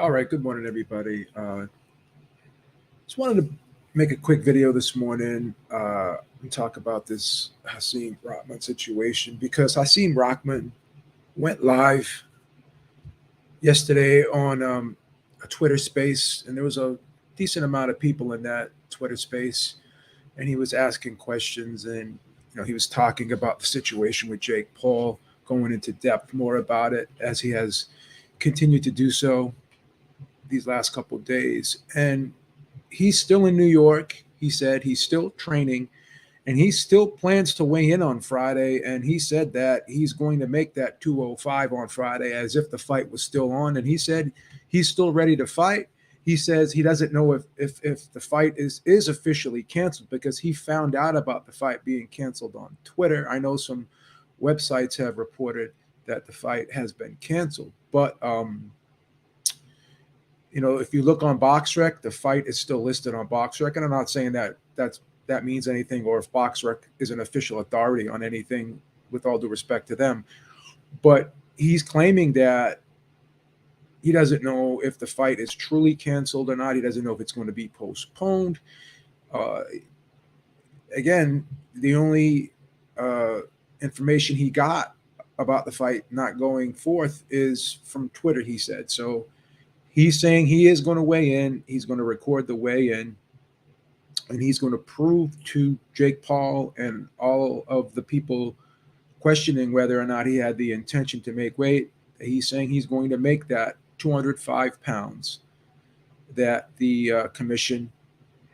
All right, good morning, everybody. Just wanted to make a quick video this morning and talk about this Hasim Rahman situation because Hasim Rahman went live yesterday on a Twitter space, and there was a decent amount of people in that Twitter space, and he was asking questions, and he was talking about the situation with Jake Paul, going into depth more about it as he has continued to do so these last couple of days, and he's still in New York. He said he's still training and he still plans to weigh in on Friday. And he said that he's going to make that 205 on Friday as if the fight was still on. And he said he's still ready to fight. He says he doesn't know if the fight is officially canceled because he found out about the fight being canceled on Twitter. I know some websites have reported that the fight has been canceled, but if you look on BoxRec, the fight is still listed on BoxRec, and I'm not saying that means anything, or if BoxRec is an official authority on anything, with all due respect to them. But he's claiming that he doesn't know if the fight is truly canceled or not. He doesn't know if it's going to be postponed. Uh, Again, the only information he got about the fight not going forth is from Twitter, he said. So he's saying he is going to weigh in. He's going to record the weigh-in, and he's going to prove to Jake Paul and all of the people questioning whether or not he had the intention to make weight. He's saying he's going to make that 205 pounds that the commission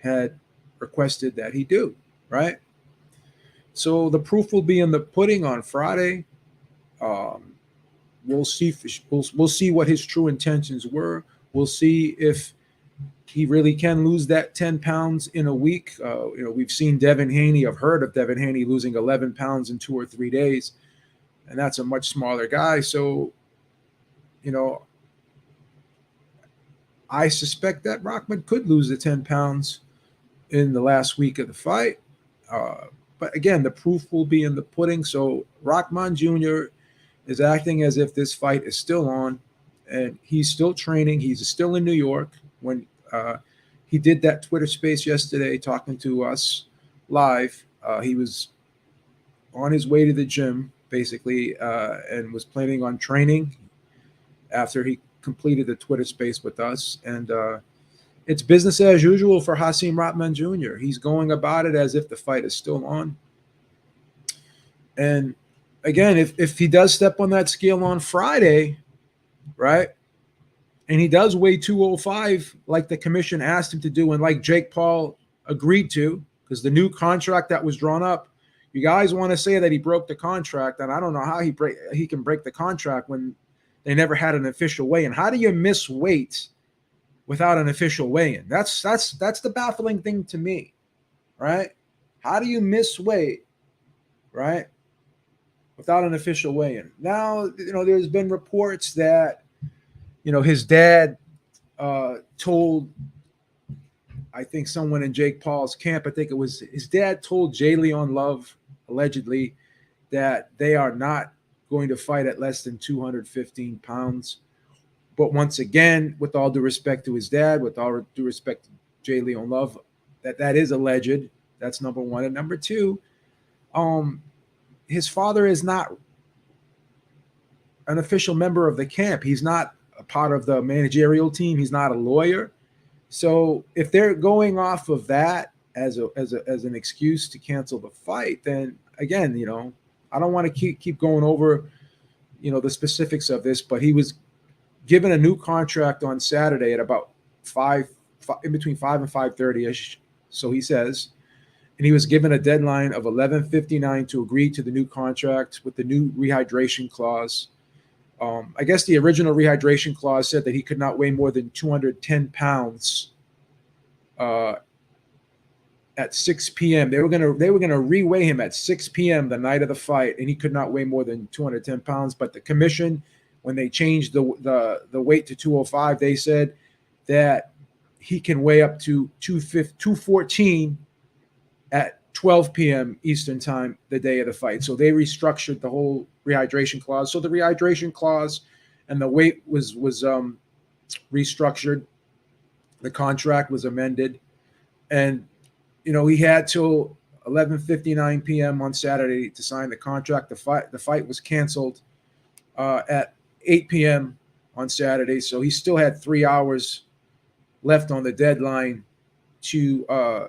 had requested that he do, right? So the proof will be in the pudding on Friday. Um, we'll see. We'll see what his true intentions were. We'll see if he really can lose that 10 pounds in a week. We've seen Devin Haney. I've heard of Devin Haney losing 11 pounds in 2 or 3 days, and that's a much smaller guy. So, I suspect that Rahman could lose the 10 pounds in the last week of the fight. But again, the proof will be in the pudding. So Rahman Jr. is acting as if this fight is still on, and he's still training. He's still in New York. When he did that Twitter space yesterday talking to us live, he was on his way to the gym, basically, and was planning on training after he completed the Twitter space with us. And it's business as usual for Hasim Rahman Jr. He's going about it as if the fight is still on. And again, if he does step on that scale on Friday, right, and he does weigh 205 like the commission asked him to do and like Jake Paul agreed to, because the new contract that was drawn up, you guys want to say that he broke the contract, and I don't know how he can break the contract when they never had an official weigh-in. How do you miss weight without an official weigh-in? That's the baffling thing to me, right? How do you miss weight, right, without an official weigh-in? Now, there's been reports that, his dad told, I think, someone in Jake Paul's camp, I think it was his dad, told Jay Leon Love, allegedly, that they are not going to fight at less than 215 pounds. But once again, with all due respect to his dad, with all due respect to Jay Leon Love, that is alleged. That's number one. And number two, his father is not an official member of the camp. He's not a part of the managerial team. He's not a lawyer. So if they're going off of that as an excuse to cancel the fight, then again, I don't want to keep going over, the specifics of this, but he was given a new contract on Saturday at about in between 5 and 5:30ish. So he says, and he was given a deadline of 11:59 to agree to the new contract with the new rehydration clause. I guess the original rehydration clause said that he could not weigh more than 210 pounds at 6 p.m. They were gonna reweigh him at 6 p.m. the night of the fight, and he could not weigh more than 210 pounds. But the commission, when they changed the weight to 205, they said that he can weigh up to 214 at 12 p.m. Eastern time the day of the fight. So they restructured the whole rehydration clause. So the rehydration clause and the weight was restructured. The contract was amended, and he had till 11:59 p.m. on Saturday to sign the contract. The fight was canceled at 8 p.m. on Saturday, so he still had 3 hours left on the deadline to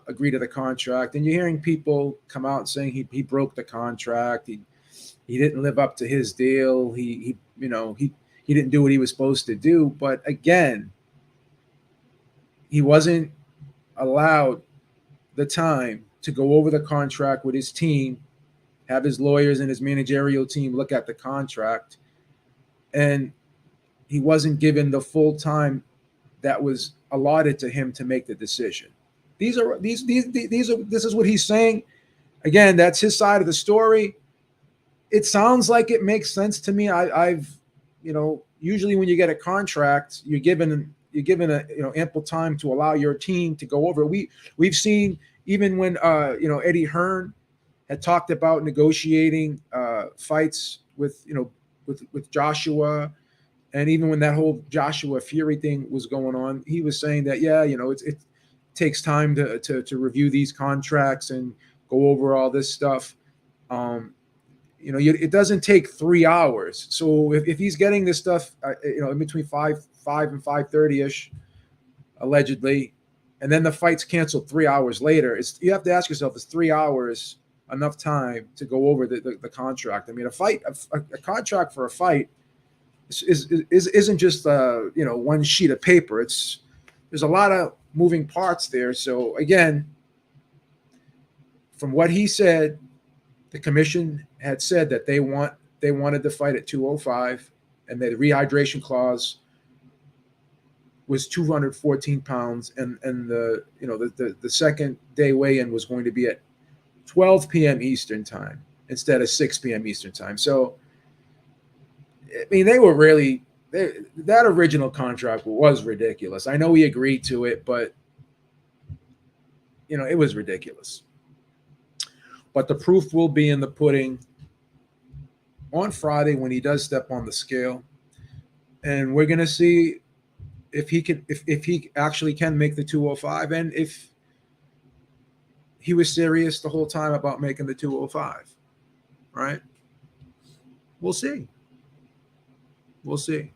agree to the contract. And you're hearing people come out saying he broke the contract. He didn't live up to his deal. He didn't do what he was supposed to do. But again, he wasn't allowed the time to go over the contract with his team, have his lawyers and his managerial team look at the contract, and he wasn't given the full time that was allotted to him to make the decision. This is what he's saying. Again, that's his side of the story. It sounds like it makes sense to me. I've usually when you get a contract, you're given a ample time to allow your team to go over. We've seen even when Eddie Hearn had talked about negotiating fights with Joshua, and even when that whole Joshua Fury thing was going on, he was saying that it takes time to review these contracts and go over all this stuff. It doesn't take 3 hours. So if he's getting this stuff, in between 5 and 5:30 ish, allegedly, and then the fight's canceled 3 hours later, you have to ask yourself: is 3 hours enough time to go over the contract? I mean, a contract for a fight isn't just one sheet of paper. There's a lot of moving parts there. So again, from what he said, the commission had said that they wanted the fight at 205, and the rehydration clause was 214 pounds, and the second day weigh-in was going to be at 12 p.m. Eastern time instead of 6 p.m. Eastern time. So I mean, that original contract was ridiculous. I know he agreed to it, but it was ridiculous. But the proof will be in the pudding on Friday when he does step on the scale, and we're going to see if he actually can make the 205, and if he was serious the whole time about making the 205. Right? We'll see. We'll see.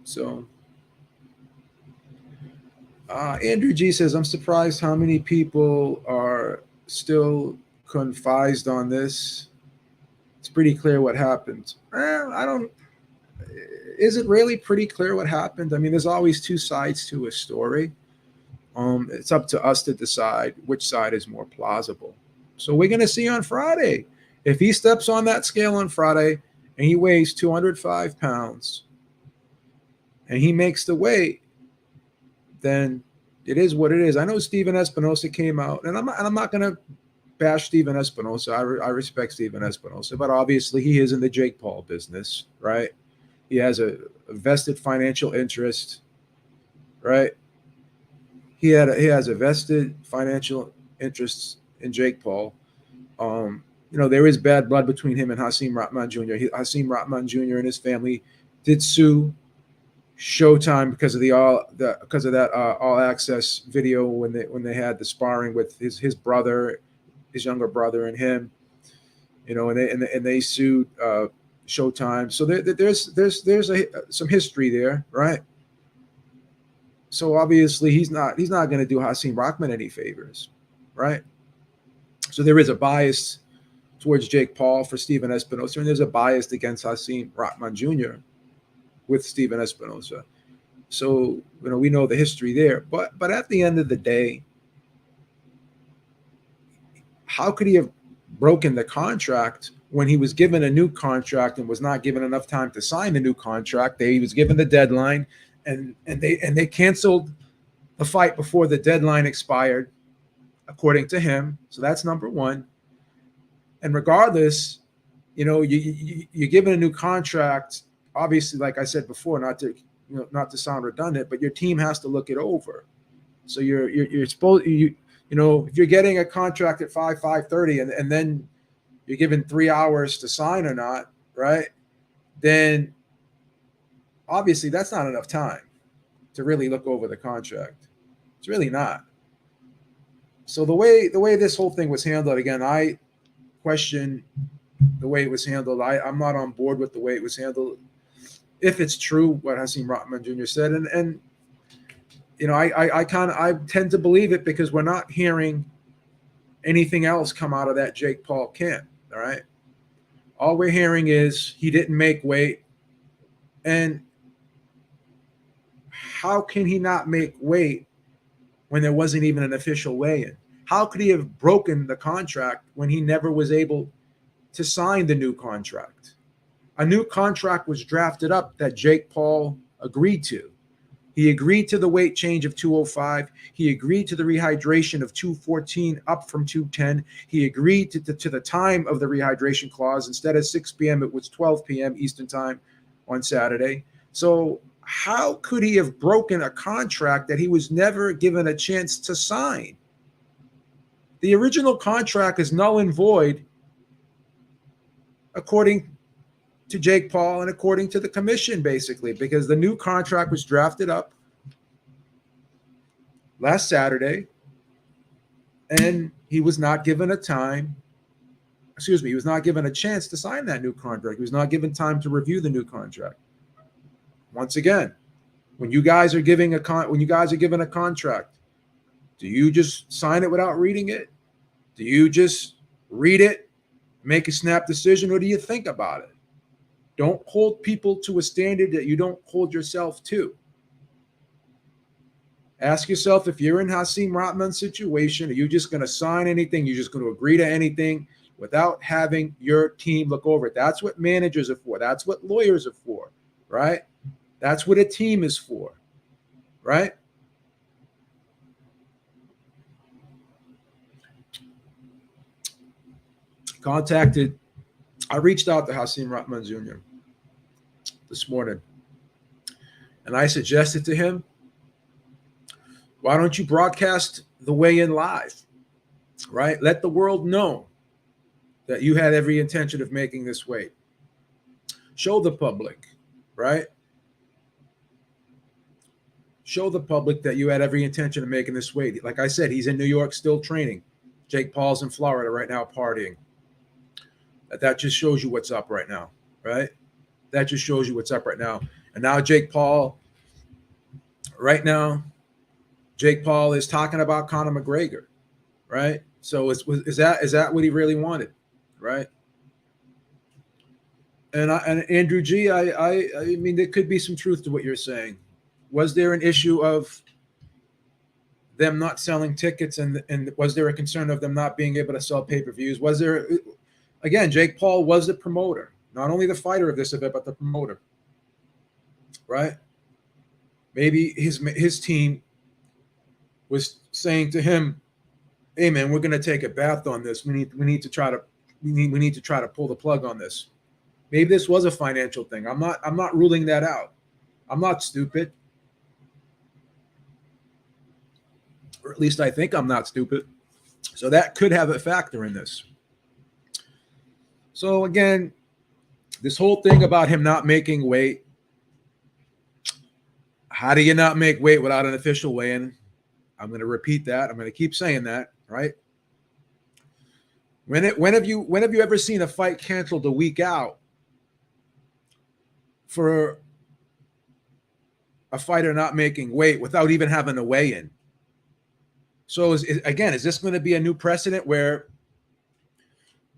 So, Andrew G says, I'm surprised how many people are still confused on this. It's pretty clear what happened. Is it really pretty clear what happened? I mean, there's always two sides to a story. It's up to us to decide which side is more plausible. So we're going to see on Friday. If he steps on that scale on Friday and he weighs 205 pounds and he makes the weight, then it is what it is. I know Steven Espinosa came out, and I'm not going to bash Steven Espinosa. I respect Steven Espinosa, but obviously he is in the Jake Paul business, right? He has a vested financial interest, right? He has a vested financial interest in Jake Paul. There is bad blood between him and Hasim Rahman Jr. Hasim Rahman Jr. and his family did sue Showtime because of that all access video when they had the sparring with his brother, his younger brother, and him. And they sued Showtime. So there's some history there, right? So obviously he's not going to do Hasim Rahman any favors, right? So there is a bias towards Jake Paul for Steven Espinosa, and there's a bias against Hasim Rahman Jr. with Steven Espinosa. So we know the history there. But at the end of the day, how could he have broken the contract when he was given a new contract and was not given enough time to sign the new contract? He was given the deadline, and they canceled the fight before the deadline expired, according to him. So that's number one. And regardless, you're given a new contract. Obviously, like I said before, not to sound redundant, but your team has to look it over. So you're supposed if you're getting a contract at 5:30 and then you're given 3 hours to sign or not, right? Then obviously that's not enough time to really look over the contract. It's really not. So the way this whole thing was handled, again, I question the way it was handled. I'm not on board with the way it was handled. If it's true what Hasim Rahman Jr. said, and I tend to believe it because we're not hearing anything else come out of that Jake Paul camp. All right. All we're hearing is he didn't make weight. And how can he not make weight when there wasn't even an official weigh-in? How could he have broken the contract when he never was able to sign the new contract? A new contract was drafted up that Jake Paul agreed to. He agreed to the weight change of 205. He agreed to the rehydration of 214 up from 210. He agreed to the time of the rehydration clause. Instead of 6 p.m., it was 12 p.m. Eastern time on Saturday. So how could he have broken a contract that he was never given a chance to sign? The original contract is null and void according to Jake Paul and according to the commission, basically, because the new contract was drafted up last Saturday and he was not given a he was not given a chance to sign that new contract. He was not given time to review the new contract. Once again, when you guys are given a contract, do you just sign it without reading it? Do you just read it, make a snap decision, or do you think about it? Don't hold people to a standard that you don't hold yourself to. Ask yourself, if you're in Hasim Rahman's situation, are you just going to sign anything? You're just going to agree to anything without having your team look over it. That's what managers are for. That's what lawyers are for, right? That's what a team is for, right? I reached out to Hasim Rahman Jr. this morning, and I suggested to him, why don't you broadcast the weigh-in live, right? Let the world know that you had every intention of making this weight. Show the public, right? Show the public that you had every intention of making this weight. Like I said, he's in New York still training. Jake Paul's in Florida right now partying. That just shows you what's up right now, right? That just shows you what's up right now. And now Jake Paul is talking about Conor McGregor, right? So is that what he really wanted, right? And Andrew G, I mean, there could be some truth to what you're saying. Was there an issue of them not selling tickets, and was there a concern of them not being able to sell pay-per-views? Was there, again, Jake Paul was the promoter, not only the fighter of this event, but the promoter, right? Maybe his team was saying to him, "Hey man, we're going to take a bath on this. We need to try to pull the plug on this." Maybe this was a financial thing. I'm not ruling that out. I'm not stupid. Or at least I think I'm not stupid. So that could have a factor in this. So again, this whole thing about him not making weight. How do you not make weight without an official weigh-in? I'm going to repeat that. I'm going to keep saying that, right? When have you ever seen a fight canceled a week out for a fighter not making weight without even having a weigh-in? So is this going to be a new precedent where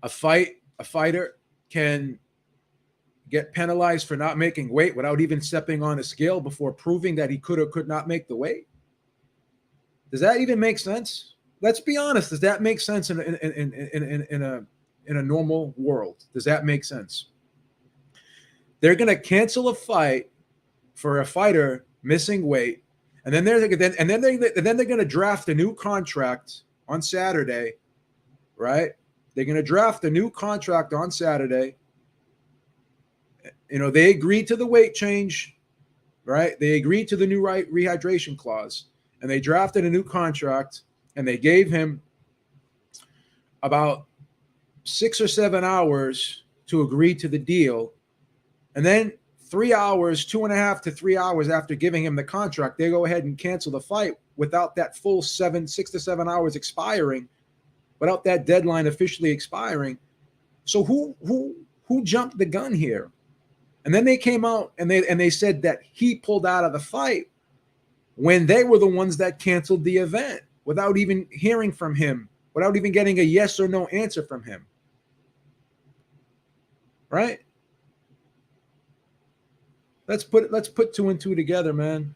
a fighter can get penalized for not making weight without even stepping on a scale before proving that he could or could not make the weight? Does that even make sense? Let's be honest. Does that make sense in a normal world? Does that make sense? They're going to cancel a fight for a fighter missing weight, and then they're going to draft a new contract on Saturday, right? They're going to draft a new contract on Saturday. They agreed to the weight change, right? They agreed to the new rehydration clause, and they drafted a new contract, and they gave him about 6 or 7 hours to agree to the deal. And then 3 hours, 2.5 to 3 hours after giving him the contract, they go ahead and cancel the fight without that full 6 to 7 hours expiring, without that deadline officially expiring. So who jumped the gun here? And then they came out and they said that he pulled out of the fight when they were the ones that canceled the event without even hearing from him, without even getting a yes or no answer from him. Right? Let's put two and two together, man.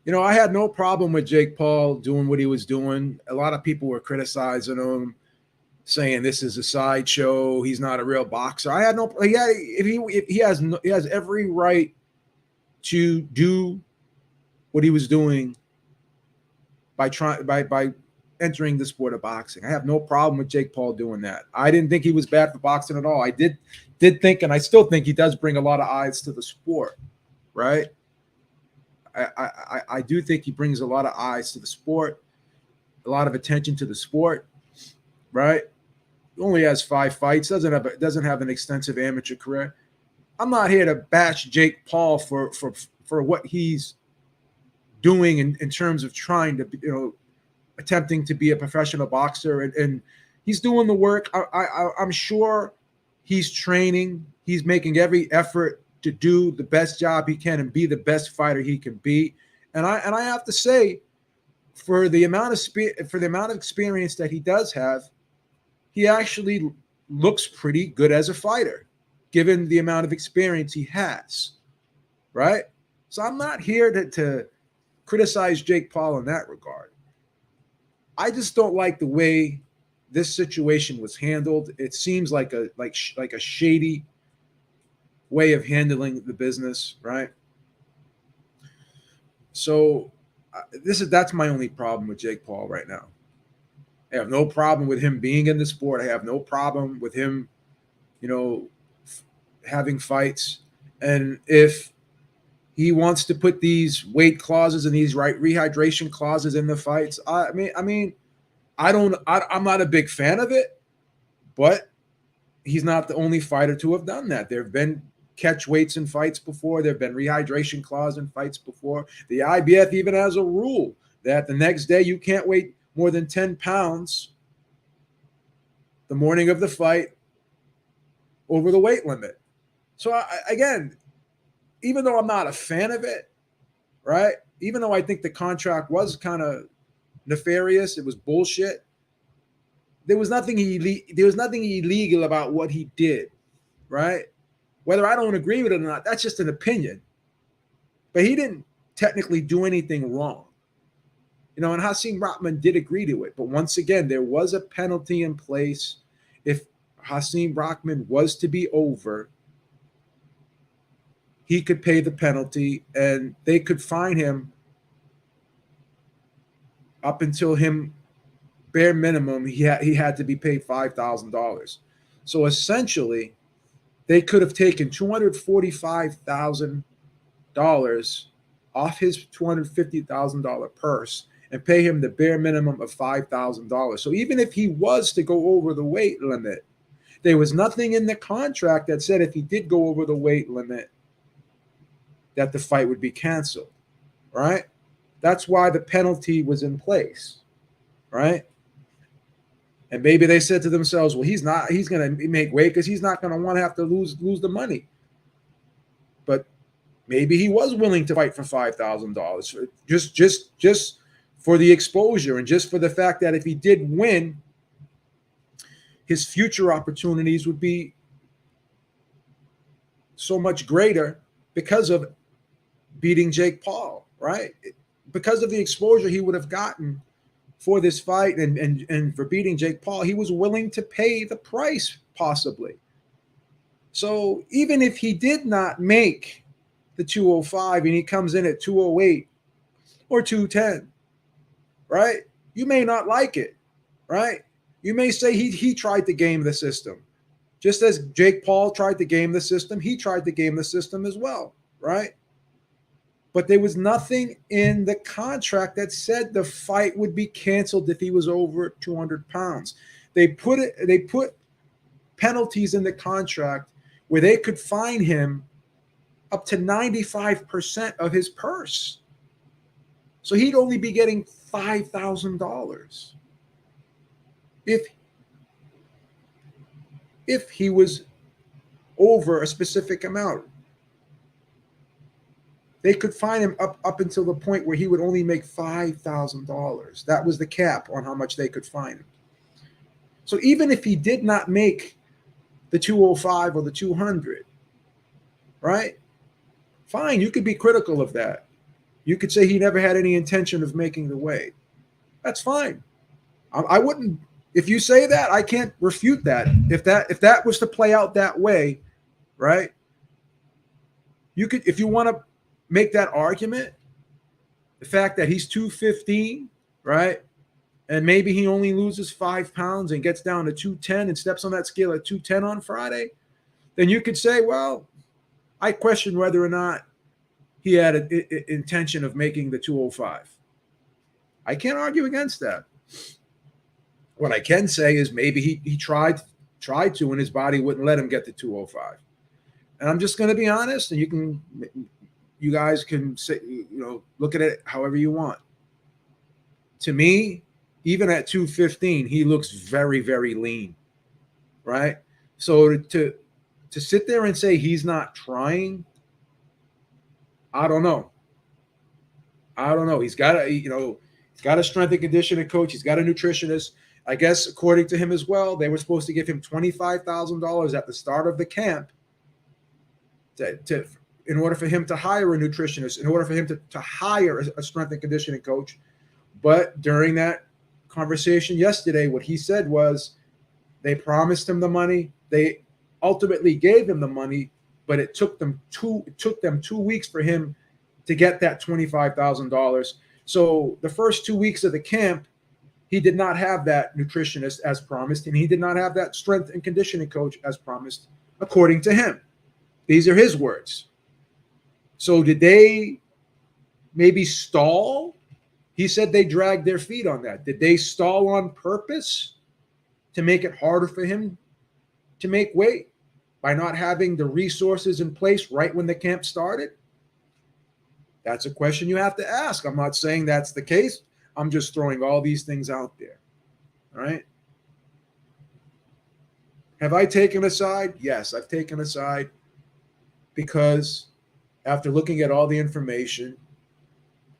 You know, I had no problem with Jake Paul doing what he was doing. A lot of people were criticizing him, saying this is a sideshow. He's not a real boxer. I had no. Yeah, if he has every right to do what he was doing by entering the sport of boxing. I have no problem with Jake Paul doing that. I didn't think he was bad for boxing at all. I did think, and I still think he does bring a lot of eyes to the sport, right? I do think he brings a lot of eyes to the sport, a lot of attention to the sport, right? He only has 5 fights, doesn't have an extensive amateur career. I'm not here to bash Jake Paul for what he's doing in terms of trying to, attempting to be a professional boxer, and he's doing the work. I'm sure he's training. He's making every effort to do the best job he can and be the best fighter he can be. And I have to say, for the amount of experience that he does have, he actually looks pretty good as a fighter, given the amount of experience he has, right? So I'm not here to criticize Jake Paul in that regard. I just don't like the way this situation was handled. It seems like a shady way of handling the business, right? So that's my only problem with Jake Paul right now. I have no problem with him being in the sport. I have no problem with him, having fights. And if he wants to put these weight clauses and these rehydration clauses in the fights, I'm not a big fan of it, but he's not the only fighter to have done that. There have been catch weights in fights before. There have been rehydration clauses in fights before. The IBF even has a rule that the next day you can't weigh more than 10 pounds the morning of the fight over the weight limit. So again, even though I'm not a fan of it, right? Even though I think the contract was kind of nefarious, it was bullshit. There was nothing illegal about what he did, right? Whether I don't agree with it or not, that's just an opinion. But he didn't technically do anything wrong. And Hasim Rahman did agree to it. But once again, there was a penalty in place. If Hasim Rahman was to be over, he could pay the penalty, and they could fine him up until him bare minimum. He had to be paid $5,000. So essentially, they could have taken $245,000 off his $250,000 purse and pay him the bare minimum of $5,000. So even if he was to go over the weight limit, there was nothing in the contract that said if he did go over the weight limit that the fight would be canceled, right? That's why the penalty was in place, right? And maybe they said to themselves, well, he's going to make weight because he's not going to want to have to lose the money. But maybe he was willing to fight for $5,000 just for the exposure and just for the fact that if he did win, his future opportunities would be so much greater because of beating Jake Paul, right? Because of the exposure he would have gotten for this fight and for beating Jake Paul, he was willing to pay the price, possibly. So even if he did not make the 205 and he comes in at 208 or 210, right? You may not like it, right? You may say he tried to game the system. Just as Jake Paul tried to game the system, he tried to game the system as well, right? But there was nothing in the contract that said the fight would be canceled if he was over 200 pounds. They put penalties in the contract where they could fine him up to 95% of his purse. So he'd only be getting $5,000 if he was over a specific amount. They could fine him up until the point where he would only make $5,000. That was the cap on how much they could fine him. So even if he did not make the 205 or the 200, right? Fine, you could be critical of that. You could say he never had any intention of making the weight. That's fine. I wouldn't. If you say that, I can't refute that. If that was to play out that way, right? You could, if you want to make that argument, the fact that he's 215, right? And maybe he only loses 5 pounds and gets down to 210 and steps on that scale at 210 on Friday, then you could say, well, I question whether or not he had an intention of making the 205. I can't argue against that. What I can say is maybe he tried to, and his body wouldn't let him get to 205. And I'm just going to be honest, and you guys can say, look at it however you want. To me, even at 215, he looks very, very lean, right? So to sit there and say he's not trying, I don't know. He's got a strength and conditioning coach. He's got a nutritionist. I guess according to him as well, they were supposed to give him $25,000 at the start of the camp in order for him to hire a nutritionist, in order for him to hire a strength and conditioning coach. But during that conversation yesterday, what he said was they promised him the money. They ultimately gave him the money, but it took them 2 weeks for him to get that $25,000. So the first 2 weeks of the camp, he did not have that nutritionist as promised, and he did not have that strength and conditioning coach as promised, according to him. These are his words. So did they maybe stall? He said they dragged their feet on that. Did they stall on purpose to make it harder for him to make weight by not having the resources in place right when the camp started? That's a question you have to ask. I'm not saying that's the case. I'm just throwing all these things out there. All right. Have I taken a side? Yes, I've taken a side because after looking at all the information,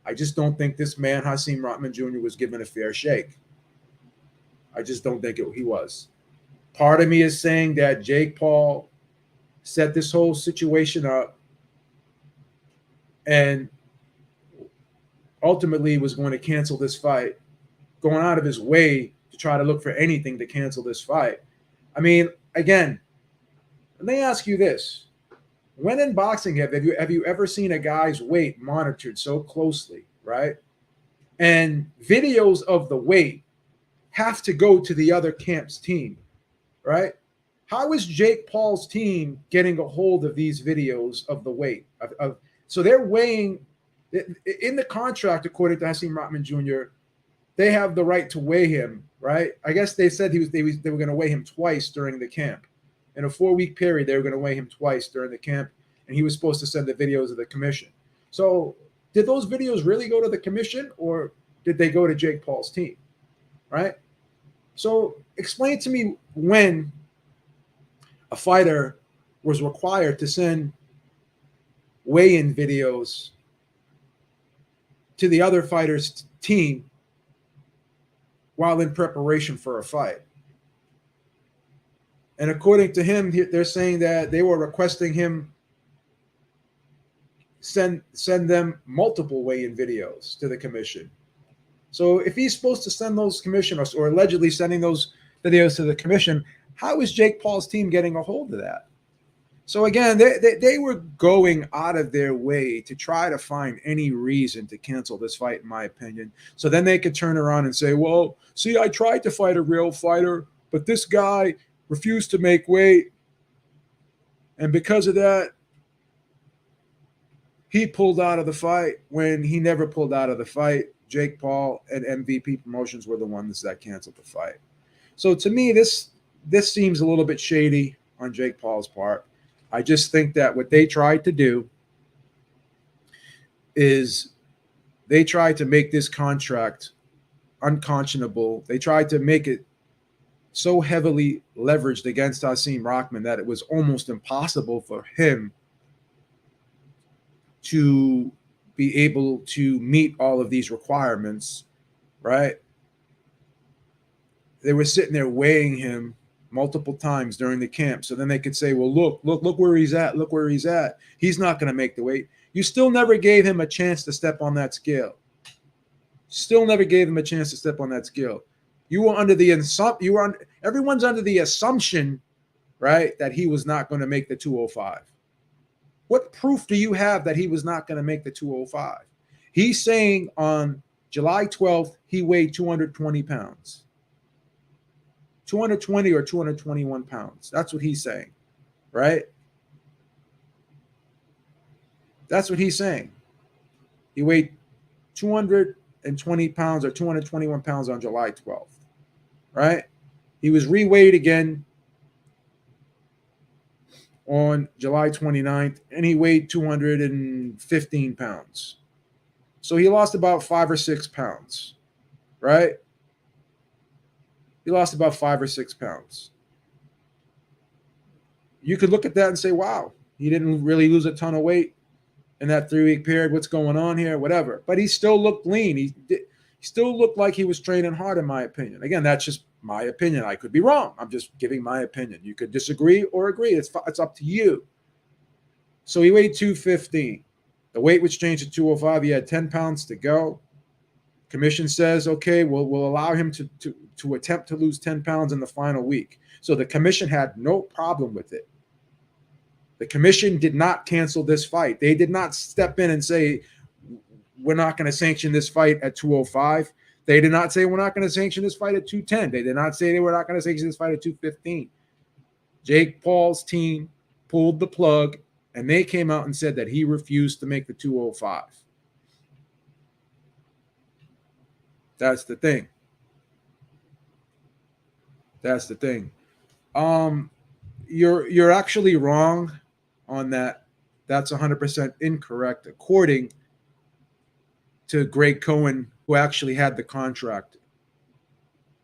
I just don't think this man, Hasim Rahman Jr., was given a fair shake. I just don't think he was. Part of me is saying that Jake Paul set this whole situation up and ultimately was going to cancel this fight, going out of his way to try to look for anything to cancel this fight. I mean, again, let me ask you this. When in boxing, have you ever seen a guy's weight monitored so closely, right? And videos of the weight have to go to the other camp's team, right? How is Jake Paul's team getting a hold of these videos of the weight? So they're weighing in the contract, according to Hasim Rahman Jr., they have the right to weigh him, right? I guess they said they were going to weigh him twice during the camp. In a 4-week period, they were going to weigh him twice during the camp, and he was supposed to send the videos to the commission. So did those videos really go to the commission, or did they go to Jake Paul's team, right? So explain to me when a fighter was required to send weigh-in videos to the other fighter's team while in preparation for a fight. And according to him, they're saying that they were requesting him send them multiple weigh-in videos to the commission. So if he's supposed to send those commissioners, or allegedly sending those videos to the commission, how is Jake Paul's team getting a hold of that? So again, they were going out of their way to try to find any reason to cancel this fight, in my opinion. So then they could turn around and say, well, see, I tried to fight a real fighter, but this guy refused to make weight. And because of that, he pulled out of the fight when he never pulled out of the fight. Jake Paul and MVP Promotions were the ones that canceled the fight. So to me, this this seems a little bit shady on Jake Paul's part. I just think that what they tried to do is they tried to make this contract unconscionable. They tried to make it so heavily leveraged against Hasim Rahman that it was almost impossible for him to be able to meet all of these requirements, right? They were sitting there weighing him multiple times during the camp. So then they could say, well, look where he's at. Look where he's at. He's not going to make the weight. You still never gave him a chance to step on that scale. Still never gave him a chance to step on that scale. You were under the everyone's under the assumption, right, that he was not going to make the 205. What proof do you have that he was not going to make the 205? He's saying on July 12th he weighed 220 pounds. 220 or 221 pounds. That's what he's saying, right? That's what he's saying. He weighed 220 pounds or 221 pounds on July 12th, right? He was reweighed again on July 29th, and he weighed 215 pounds. So he lost about 5 or 6 pounds, right? He lost about 5 or 6 pounds. You could look at that and say, wow, he didn't really lose a ton of weight in that 3-week period. What's going on here? Whatever. But he still looked lean. He still looked like he was training hard, in my opinion. Again, that's just my opinion. I could be wrong. I'm just giving my opinion. You could disagree or agree. It's up to you. So he weighed 215. The weight was changed to 205. He had 10 pounds to go. Commission says, okay, we'll allow him to attempt to lose 10 pounds in the final week. So the commission had no problem with it. The commission did not cancel this fight. They did not step in and say, we're not going to sanction this fight at 205. They did not say we're not going to sanction this fight at 210. They did not say they were not going to sanction this fight at 215. Jake Paul's team pulled the plug, and they came out and said that he refused to make the 205. That's the thing. That's the thing. You're actually wrong on that. That's 100% incorrect, according to Greg Cohen, who actually had the contract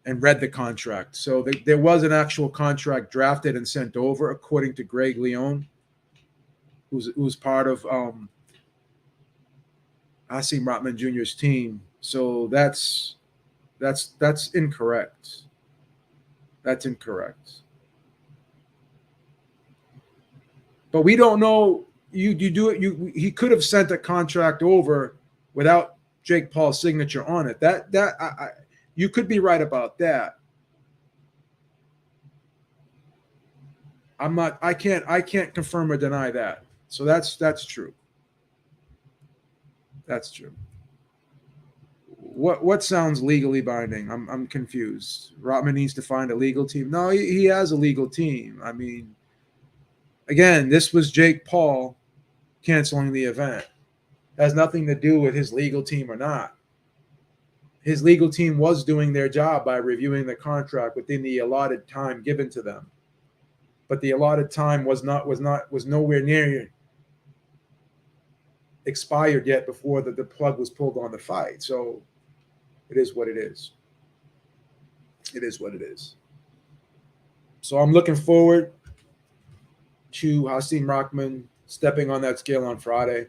and read the contract. So there was an actual contract drafted and sent over, according to Greg Leone, who's part of Hasim Rahman Jr.'s team. So that's incorrect. That's incorrect. But we don't know. You do it. He could have sent a contract over without Jake Paul's signature on it. You could be right about that. I can't confirm or deny that. So that's true. That's true. What sounds legally binding? I'm confused. Rahman needs to find a legal team. No, he has a legal team. I mean, again, this was Jake Paul canceling the event. It has nothing to do with his legal team or not. His legal team was doing their job by reviewing the contract within the allotted time given to them. But the allotted time was nowhere near expired yet before the plug was pulled on the fight. So it is what it is. It is what it is. So I'm looking forward to Hasim Rahman stepping on that scale on Friday.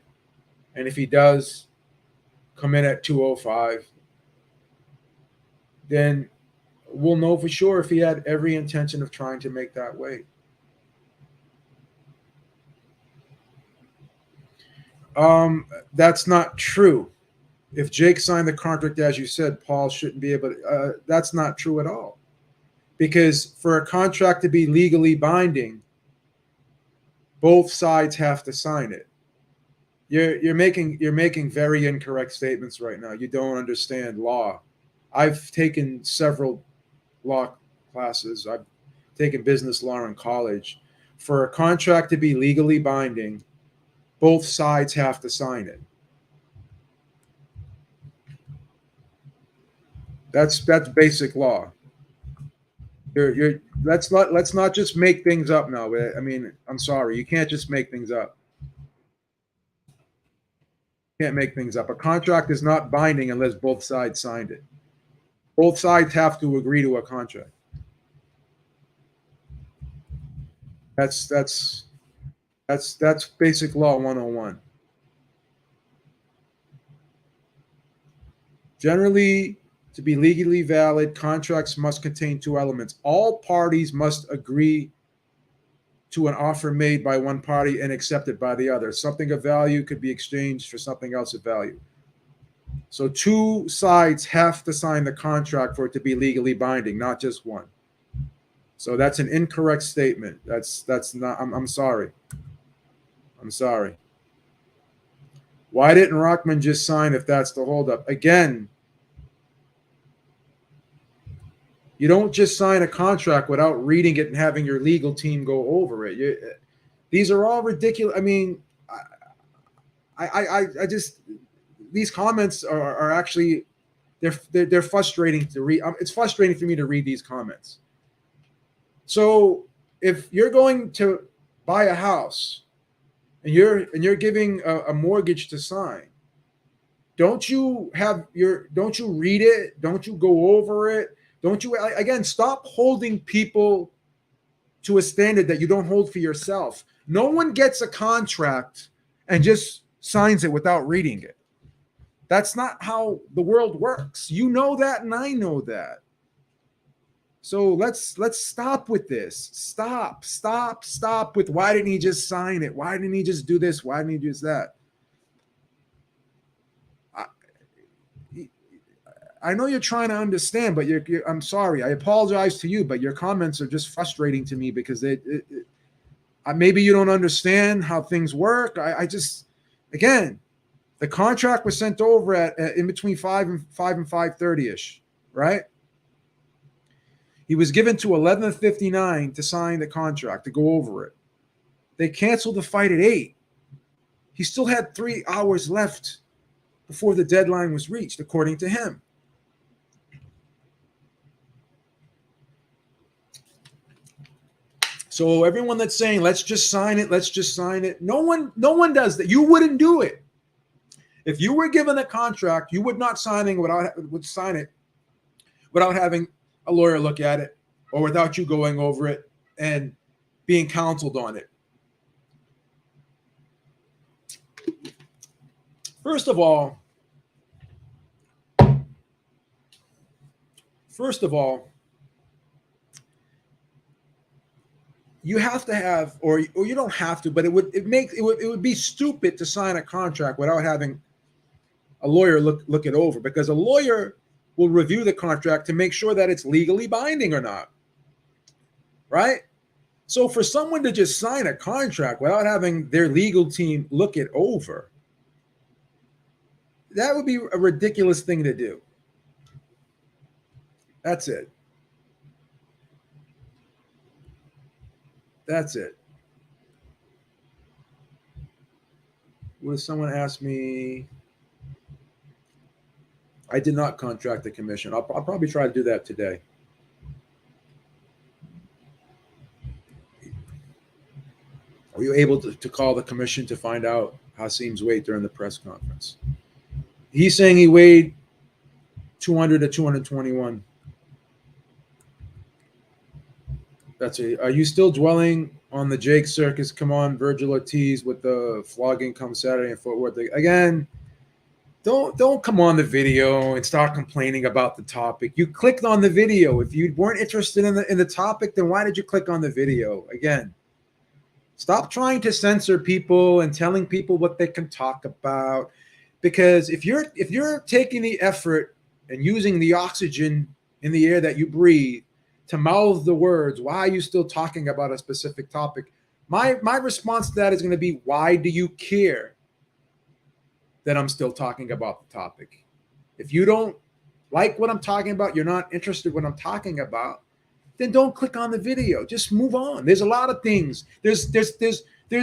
And if he does come in at 205, then we'll know for sure if he had every intention of trying to make that weight. That's not true. If Jake signed the contract, as you said, Paul shouldn't be able to. That's not true at all. Because for a contract to be legally binding, both sides have to sign it. You're making very incorrect statements right now. You don't understand law. I've taken several law classes. I've taken business law in college. For a contract to be legally binding, both sides have to sign it. That's basic law. You're let's not just make things up now. I mean, I'm sorry, you can't just make things up. You can't make things up. A contract is not binding unless both sides signed it. Both sides have to agree to a contract. That's that's that's basic law 101. Generally, to be legally valid, contracts must contain two elements. All parties must agree to an offer made by one party and accepted by the other. Something of value could be exchanged for something else of value. So two sides have to sign the contract for it to be legally binding, not just one. So that's an incorrect statement. That's not. I'm sorry. I'm sorry. Why didn't Rockman just sign if that's the holdup? Again, you don't just sign a contract without reading it and having your legal team go over it. These are all ridiculous. I mean, I just these comments are actually they're frustrating to read. It's frustrating for me to read these comments. So if you're going to buy a house and you're giving a mortgage to sign, don't you read it? Don't you go over it? Don't you again stop holding people to a standard that you don't hold for yourself? No one gets a contract and just signs it without reading it. That's not how the world works. You know that, and I know that. So let's stop with this. Stop with why didn't he just sign it? Why didn't he just do this? Why didn't he do that? I know you're trying to understand, but I'm sorry. I apologize to you, but your comments are just frustrating to me because maybe you don't understand how things work. I just, again, the contract was sent over at in between 5 and 5:30 ish, right? He was given to 11:59 to sign the contract, to go over it. They canceled the fight at 8. He still had 3 hours left before the deadline was reached, according to him. So everyone that's saying, let's just sign it, no one does that. You wouldn't do it. If you were given a contract, you would not sign it without having a lawyer look at it or without you going over it and being counseled on it. First of all, you have to have, or you don't have to, but it would be stupid to sign a contract without having a lawyer look it over, because a lawyer will review the contract to make sure that it's legally binding or not. Right? So for someone to just sign a contract without having their legal team look it over, that would be a ridiculous thing to do. That's it. That's it. What if someone asked me? I did not contract the commission. I'll probably try to do that today. Were you able to call the commission to find out Hasim's weight during the press conference? He's saying he weighed 200 to 221. That's it. Are you still dwelling on the Jake circus? Come on, Virgil Ortiz with the flogging come Saturday in Fort Worth. Again, don't come on the video and start complaining about the topic. You clicked on the video. If you weren't interested in the topic, then why did you click on the video? Again, stop trying to censor people and telling people what they can talk about. Because if you're taking the effort and using the oxygen in the air that you breathe to mouth the words, why are you still talking about a specific topic? My response to that is going to be, why do you care that I'm still talking about the topic? If you don't like what I'm talking about, you're not interested in what I'm talking about, then don't click on the video. Just move on. There's a lot of things. There's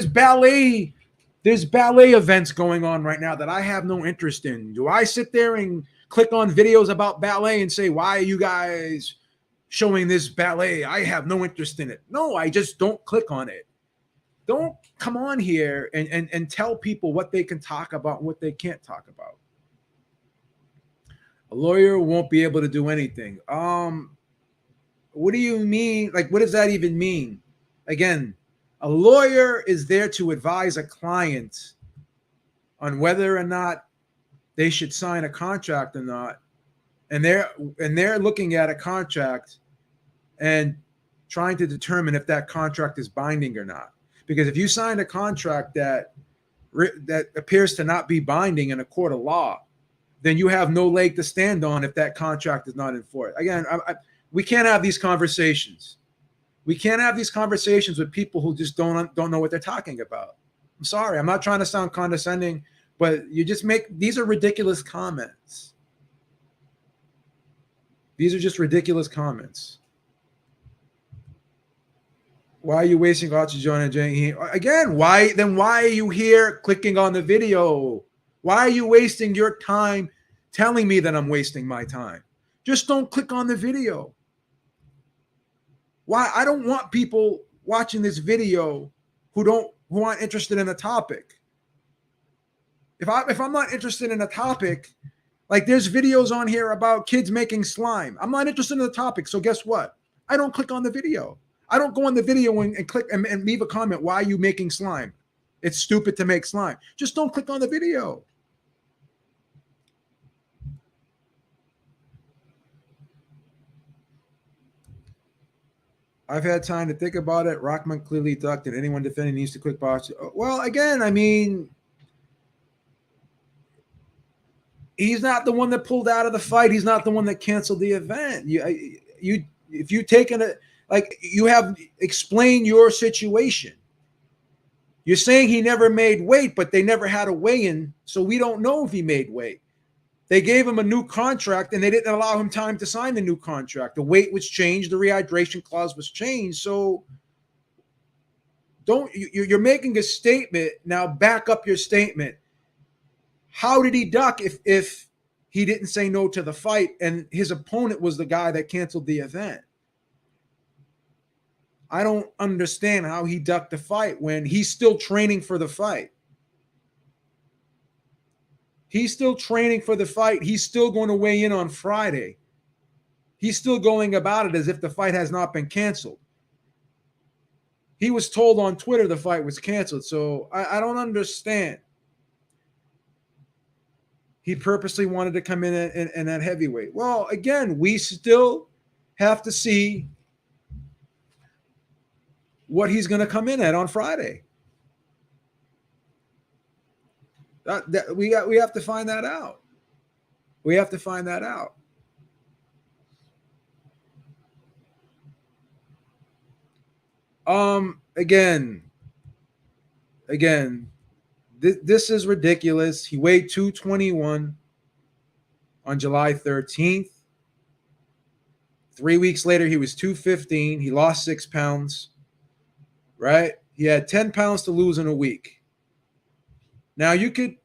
ballet events going on right now that I have no interest in. Do I sit there and click on videos about ballet and say, why are you guys showing this ballet. I have no interest in it. No, I just don't click on it. Don't come on here and tell people what they can talk about, what they can't talk about. A lawyer won't be able to do anything. What do you mean? Like, what does that even mean? Again, a lawyer is there to advise a client on whether or not they should sign a contract or not. And they're looking at a contract and trying to determine if that contract is binding or not. Because if you signed a contract that appears to not be binding in a court of law, then you have no leg to stand on if that contract is not enforced. Again, we can't have these conversations. We can't have these conversations with people who just don't know what they're talking about. I'm sorry. I'm not trying to sound condescending, but these are ridiculous comments. These are just ridiculous comments. Why are you wasting oxygen and Jane? Again, why are you here clicking on the video? Why are you wasting your time telling me that I'm wasting my time? Just don't click on the video. Why? I don't want people watching this video who aren't interested in the topic. If I'm not interested in a topic, like there's videos on here about kids making slime. I'm not interested in the topic. So guess what? I don't click on the video. I don't go on the video and click and leave a comment. Why are you making slime? It's stupid to make slime. Just don't click on the video. I've had time to think about it. Rockman clearly ducked, and anyone defending needs to quick box. Well, again, I mean, he's not the one that pulled out of the fight. He's not the one that canceled the event. If you taken it, like you have explained your situation. You're saying he never made weight, but they never had a weigh-in, so we don't know if he made weight. They gave him a new contract, and they didn't allow him time to sign the new contract. The weight was changed. The rehydration clause was changed. So you're making a statement. Now back up your statement. How did he duck if he didn't say no to the fight and his opponent was the guy that canceled the event? I don't understand how he ducked the fight when he's still training for the fight. He's still training for the fight. He's still going to weigh in on Friday. He's still going about it as if the fight has not been canceled. He was told on Twitter the fight was canceled, so I don't understand. He purposely wanted to come in at heavyweight. Well, again, we still have to see what he's going to come in at on Friday. We have to find that out. We have to find that out. Again, this is ridiculous. He weighed 221 on July 13th. 3 weeks later, he was 215. He lost 6 pounds, right? He had 10 pounds to lose in a week. Now you can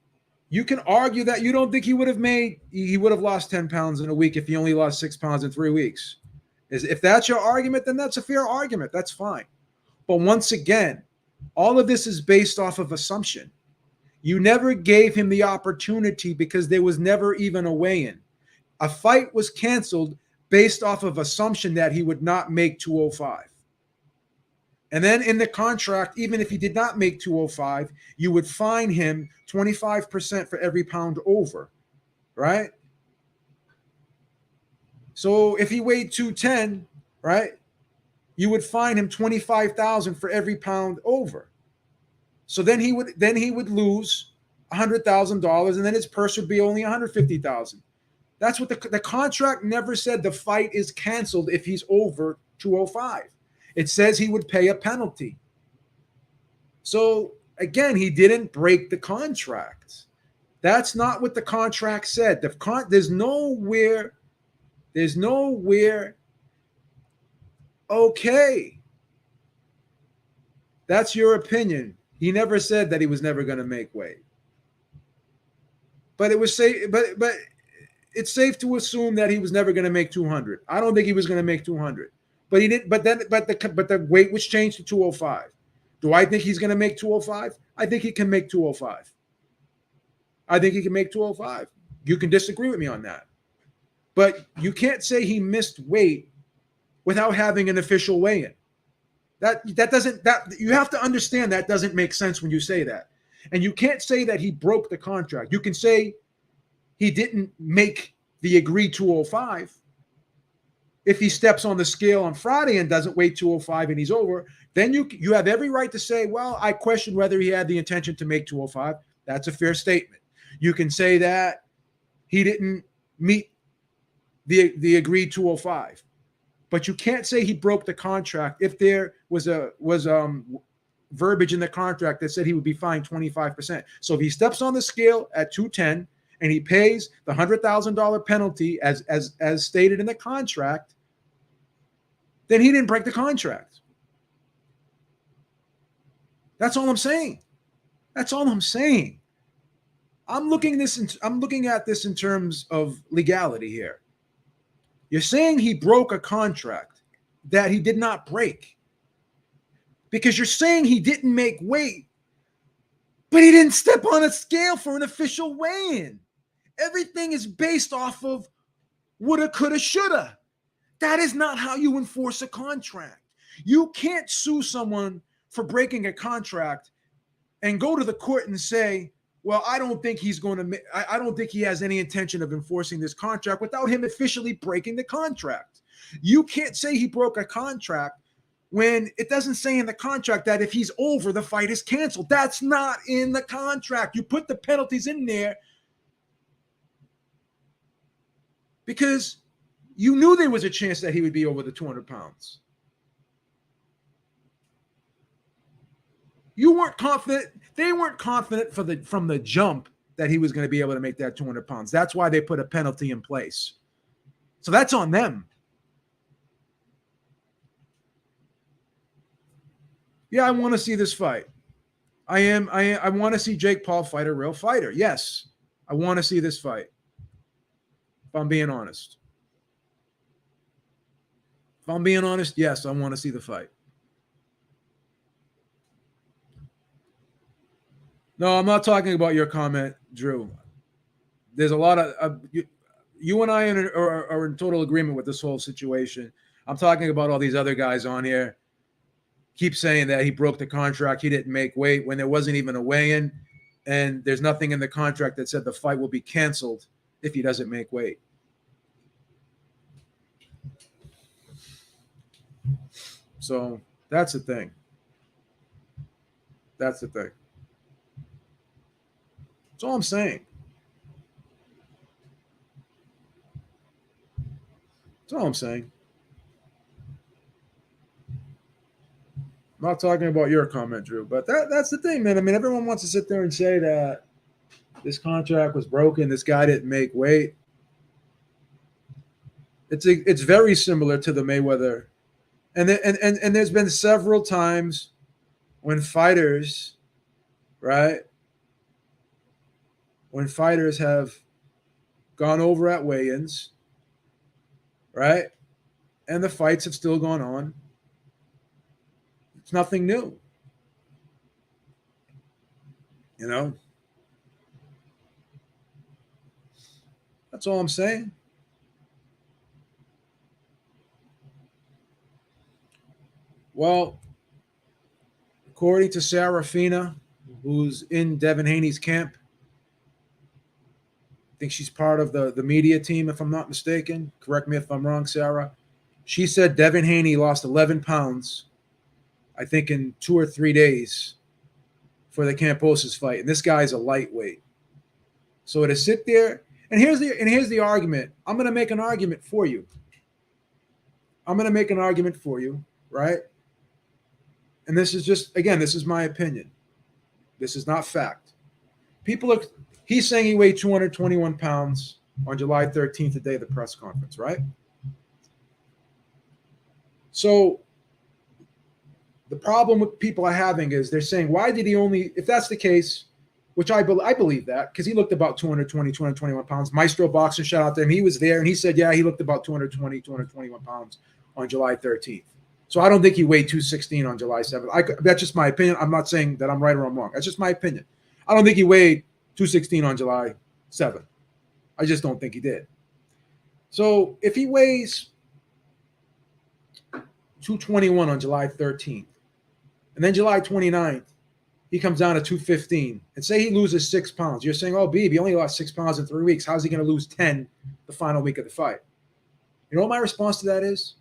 argue that you don't think he would have lost 10 pounds in a week if he only lost 6 pounds in 3 weeks. If that's your argument, then that's a fair argument. That's fine. But once again, all of this is based off of assumption. You never gave him the opportunity because there was never even a weigh-in. A fight was canceled based off of assumption that he would not make 205. And then in the contract, even if he did not make 205, you would fine him 25% for every pound over, right? So if he weighed 210, right, you would fine him $25,000 for every pound over. So then he would lose $100,000, and then his purse would be only $150,000. That's what the contract never said. The fight is canceled if he's over 205. It says he would pay a penalty. So again, he didn't break the contract. That's not what the contract said. There's nowhere. Okay, that's your opinion. He never said that he was never going to make weight. But it was it's safe to assume that he was never going to make 200. I don't think he was going to make 200, but he did. But the weight was changed to 205. Do I think he's going to make 205? I think he can make 205. I think he can make 205. You can disagree with me on that, but you can't say he missed weight without having an official weigh-in. That you have to understand that doesn't make sense when you say that. And you can't say that he broke the contract. You can say he didn't make the agreed 205. If he steps on the scale on Friday and doesn't weigh 205 and he's over, then you have every right to say, well, I question whether he had the intention to make 205. That's a fair statement. You can say that he didn't meet the agreed 205. But you can't say he broke the contract if there was verbiage in the contract that said he would be fined 25%. So if he steps on the scale at 210 and he pays the $100,000 penalty as stated in the contract, then he didn't break the contract. That's all I'm saying. That's all I'm saying. I'm looking at this in terms of legality here. You're saying he broke a contract that he did not break because you're saying he didn't make weight, but he didn't step on a scale for an official weigh-in. Everything is based off of woulda, coulda, shoulda. That is not how you enforce a contract. You can't sue someone for breaking a contract and go to the court and say, well, I don't think he's going to. I don't think he has any intention of enforcing this contract without him officially breaking the contract. You can't say he broke a contract when it doesn't say in the contract that if he's over, the fight is canceled. That's not in the contract. You put the penalties in there because you knew there was a chance that he would be over the 200 pounds. You weren't confident. They weren't confident from the jump that he was going to be able to make that 200 pounds. That's why they put a penalty in place. So that's on them. Yeah, I want to see this fight. I want to see Jake Paul fight a real fighter. Yes, I want to see this fight. If I'm being honest. If I'm being honest, yes, I want to see the fight. No, I'm not talking about your comment, Drew. There's a lot of you and I are in total agreement with this whole situation. I'm talking about all these other guys on here. Keep saying that he broke the contract, he didn't make weight when there wasn't even a weigh-in, and there's nothing in the contract that said the fight will be canceled if he doesn't make weight. So that's the thing. That's the thing. That's all I'm saying. That's all I'm saying. I'm not talking about your comment, Drew, but that's the thing, man. I mean, everyone wants to sit there and say that this contract was broken, this guy didn't make weight. It's very similar to the Mayweather, and there's been several times when fighters, right? When fighters have gone over at weigh-ins, right? And the fights have still gone on. It's nothing new. You know? That's all I'm saying. Well, according to Sarah Fina, who's in Devin Haney's camp, I think she's part of the media team, if I'm not mistaken. Correct me if I'm wrong, Sarah. She said Devin Haney lost 11 pounds, I think, in 2 or 3 days for the Kambosos fight. And this guy's a lightweight. So to sit there, and here's the argument. I'm going to make an argument for you. Right? And this is just, again, this is my opinion. This is not fact. He's saying he weighed 221 pounds on July 13th, the day of the press conference, right? So the problem with people are having is they're saying, why did he only, if that's the case, which I believe that because he looked about 220, 221 pounds. Maestro Boxer, shout out to him. He was there and he said, yeah, he looked about 220, 221 pounds on July 13th. So I don't think he weighed 216 on July 7th. That's just my opinion. I'm not saying that I'm right or I'm wrong. That's just my opinion. I don't think he weighed 216 on July 7th. I just don't think he did. So if he weighs 221 on July 13th, and then July 29th, he comes down to 215, and say he loses 6 pounds. You're saying, oh, Beeb, he only lost 6 pounds in 3 weeks. How's he going to lose 10 the final week of the fight? You know what my response to that is?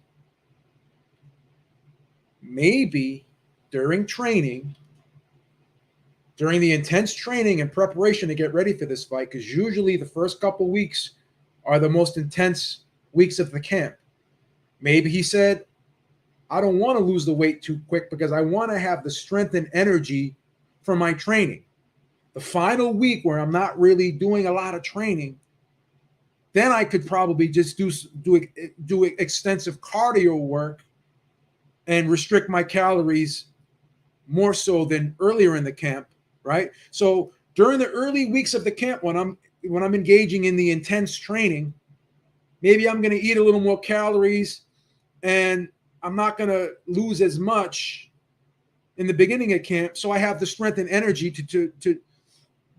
Maybe during training, during the intense training and preparation to get ready for this fight, because usually the first couple weeks are the most intense weeks of the camp. Maybe he said, I don't want to lose the weight too quick because I want to have the strength and energy for my training. The final week where I'm not really doing a lot of training, then I could probably just do extensive cardio work and restrict my calories more so than earlier in the camp, right? So during the early weeks of the camp, when I'm engaging in the intense training, maybe I'm going to eat a little more calories and I'm not going to lose as much in the beginning of camp, so I have the strength and energy to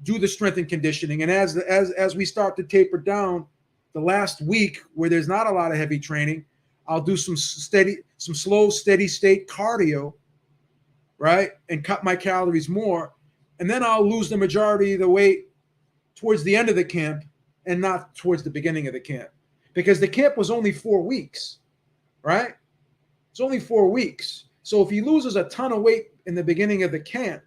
do the strength and conditioning. And as we start to taper down, the last week where there's not a lot of heavy training, I'll do some slow, steady state cardio, right, and cut my calories more, and then I'll lose the majority of the weight towards the end of the camp and not towards the beginning of the camp, because the camp was only 4 weeks, right? It's only 4 weeks. So if he loses a ton of weight in the beginning of the camp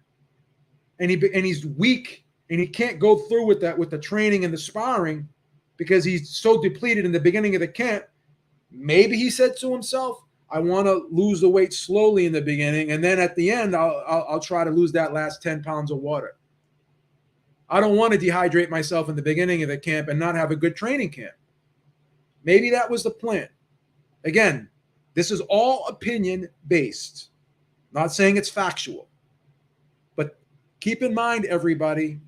and he's weak and he can't go through with that, with the training and the sparring because he's so depleted in the beginning of the camp, maybe he said to himself, I want to lose the weight slowly in the beginning, and then at the end, I'll try to lose that last 10 pounds of water. I don't want to dehydrate myself in the beginning of the camp and not have a good training camp. Maybe that was the plan. Again, this is all opinion based. Not saying it's factual. But keep in mind, everybody,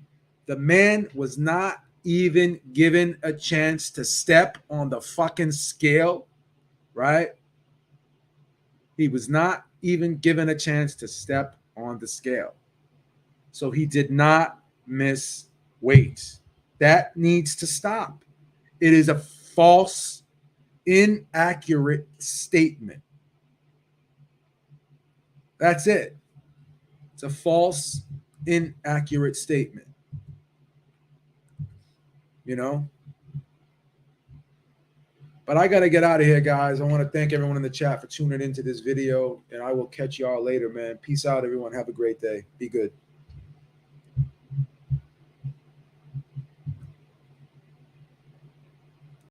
the man was not even given a chance to step on the fucking scale, right? He was not even given a chance to step on the scale. So he did not miss weight. That needs to stop. It is a false, inaccurate statement. That's it. It's a false, inaccurate statement. You know? But I got to get out of here, guys. I want to thank everyone in the chat for tuning into this video, and I will catch y'all later, man. Peace out, everyone. Have a great day. Be good.